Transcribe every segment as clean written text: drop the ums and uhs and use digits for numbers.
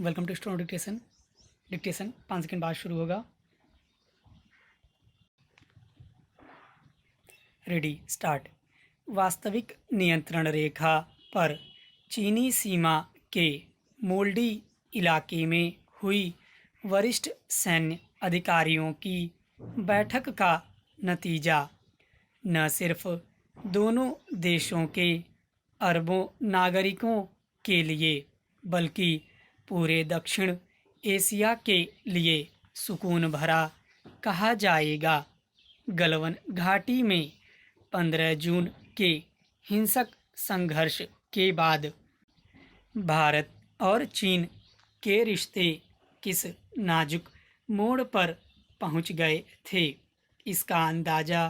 Welcome to student dictation 5 second बाद शुरू होगा। Ready start. वास्तविक नियंत्रण रेखा पर चीनी सीमा के मोल्डी इलाके में हुई वरिष्ठ सैन्य अधिकारियों की बैठक का नतीजा न सिर्फ दोनों देशों के अरबों नागरिकों के लिए बल्कि पूरे दक्षिण एशिया के लिए सुकून भरा कहा जाएगा। गलवान घाटी में 15 जून के हिंसक संघर्ष के बाद भारत और चीन के रिश्ते किस नाजुक मोड़ पर पहुंच गए थे, इसका अंदाज़ा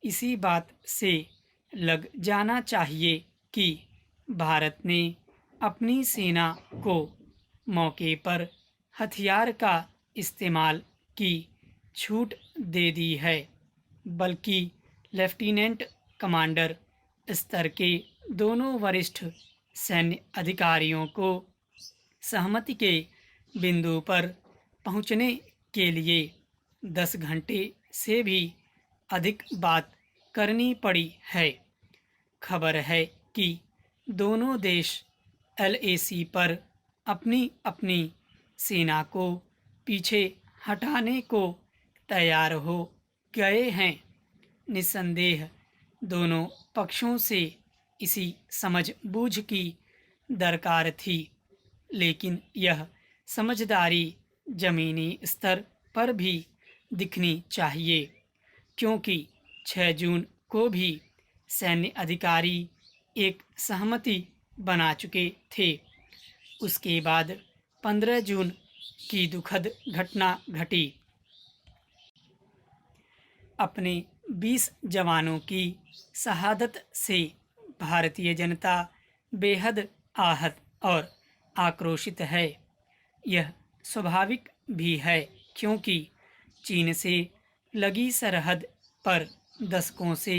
इसी बात से लग जाना चाहिए कि भारत ने अपनी सेना को मौके पर हथियार का इस्तेमाल की छूट दे दी है, बल्कि लेफ्टिनेंट कमांडर स्तर के दोनों वरिष्ठ सैन्य अधिकारियों को सहमति के बिंदु पर पहुंचने के लिए 10 घंटे से भी अधिक बात करनी पड़ी है। खबर है कि दोनों देश LAC पर अपनी अपनी सेना को पीछे हटाने को तैयार हो गए हैं। निस्संदेह दोनों पक्षों से इसी समझबूझ की दरकार थी, लेकिन यह समझदारी ज़मीनी स्तर पर भी दिखनी चाहिए, क्योंकि 6 जून को भी सैन्य अधिकारी एक सहमति बना चुके थे। उसके बाद 15 जून की दुखद घटना घटी। अपने 20 जवानों की शहादत से भारतीय जनता बेहद आहत और आक्रोशित है। यह स्वाभाविक भी है, क्योंकि चीन से लगी सरहद पर दशकों से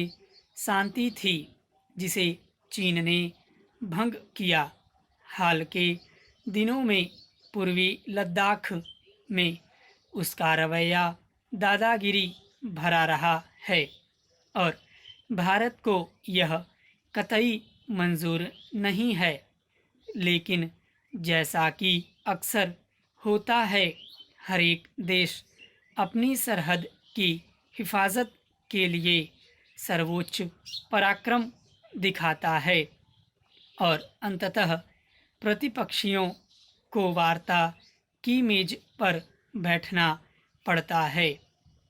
शांति थी, जिसे चीन ने भंग किया। हाल के दिनों में पूर्वी लद्दाख में उसका रवैया दादागिरी भरा रहा है और भारत को यह कतई मंजूर नहीं है। लेकिन जैसा कि अक्सर होता है, हर एक देश अपनी सरहद की हिफाजत के लिए सर्वोच्च पराक्रम दिखाता है और अंततः प्रतिपक्षियों को वार्ता की मेज पर बैठना पड़ता है।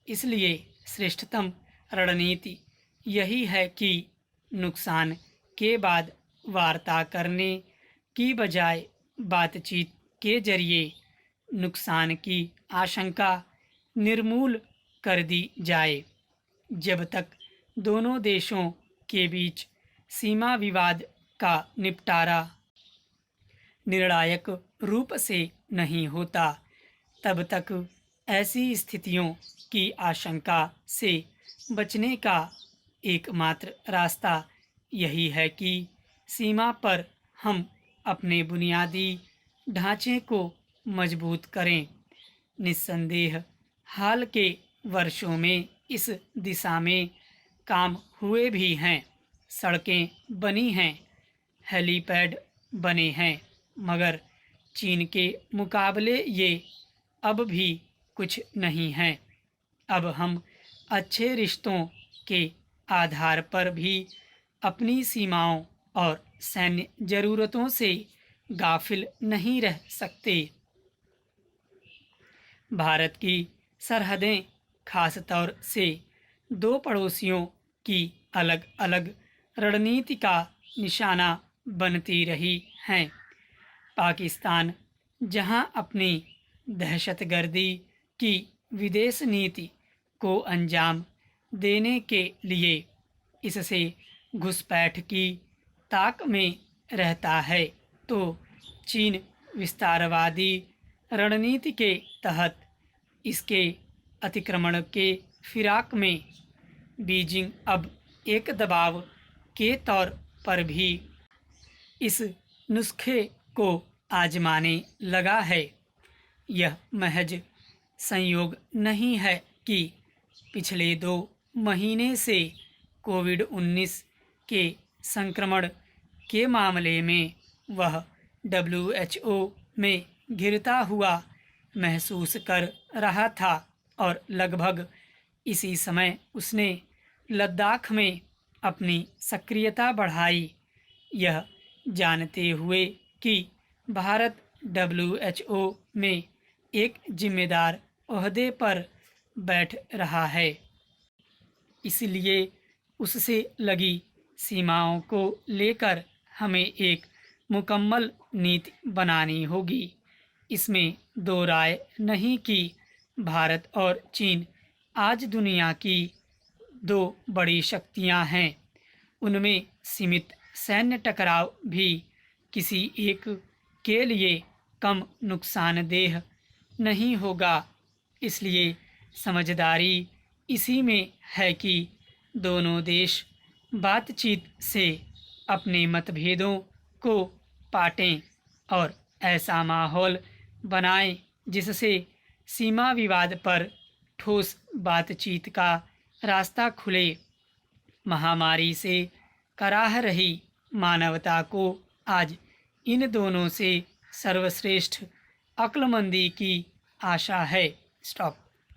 इसलिए श्रेष्ठतम रणनीति यही है कि नुकसान के बाद वार्ता करने की बजाय बातचीत के जरिए नुकसान की आशंका निर्मूल कर दी जाए। जब तक दोनों देशों के बीच सीमा विवाद का निपटारा निर्णायक रूप से नहीं होता, तब तक ऐसी स्थितियों की आशंका से बचने का एकमात्र रास्ता यही है कि सीमा पर हम अपने बुनियादी ढांचे को मजबूत करें। निस्संदेह हाल के वर्षों में इस दिशा में काम हुए भी हैं। सड़कें बनी हैं, हेलीपैड बने हैं, मगर चीन के मुकाबले ये अब भी कुछ नहीं है। अब हम अच्छे रिश्तों के आधार पर भी अपनी सीमाओं और सैन्य ज़रूरतों से गाफिल नहीं रह सकते। भारत की सरहदें खासतौर से दो पड़ोसियों की अलग अलग रणनीति का निशाना बनती रही हैं। पाकिस्तान जहां अपनी दहशतगर्दी की विदेश नीति को अंजाम देने के लिए इससे घुसपैठ की ताक में रहता है, तो चीन विस्तारवादी रणनीति के तहत इसके अतिक्रमण के फिराक में बीजिंग अब एक दबाव के तौर पर भी इस नुस्खे को आजमाने लगा है। यह महज संयोग नहीं है कि पिछले 2 महीने से कोविड-19 के संक्रमण के मामले में वह WHO में गिरता हुआ महसूस कर रहा था और लगभग इसी समय उसने लद्दाख में अपनी सक्रियता बढ़ाई, यह जानते हुए कि भारत WHO में एक जिम्मेदार ओहदे पर बैठ रहा है। इसलिए उससे लगी सीमाओं को लेकर हमें एक मुकम्मल नीति बनानी होगी। इसमें दो राय नहीं कि भारत और चीन आज दुनिया की 2 बड़ी शक्तियां हैं। उनमें सीमित सैन्य टकराव भी किसी एक के लिए कम नुकसानदेह नहीं होगा। इसलिए समझदारी इसी में है कि दोनों देश बातचीत से अपने मतभेदों को पाटें और ऐसा माहौल बनाएं जिससे सीमा विवाद पर ठोस बातचीत का रास्ता खुले। महामारी से कराह रही मानवता को आज इन दोनों से सर्वश्रेष्ठ अक्लमंदी की आशा है। स्टॉप।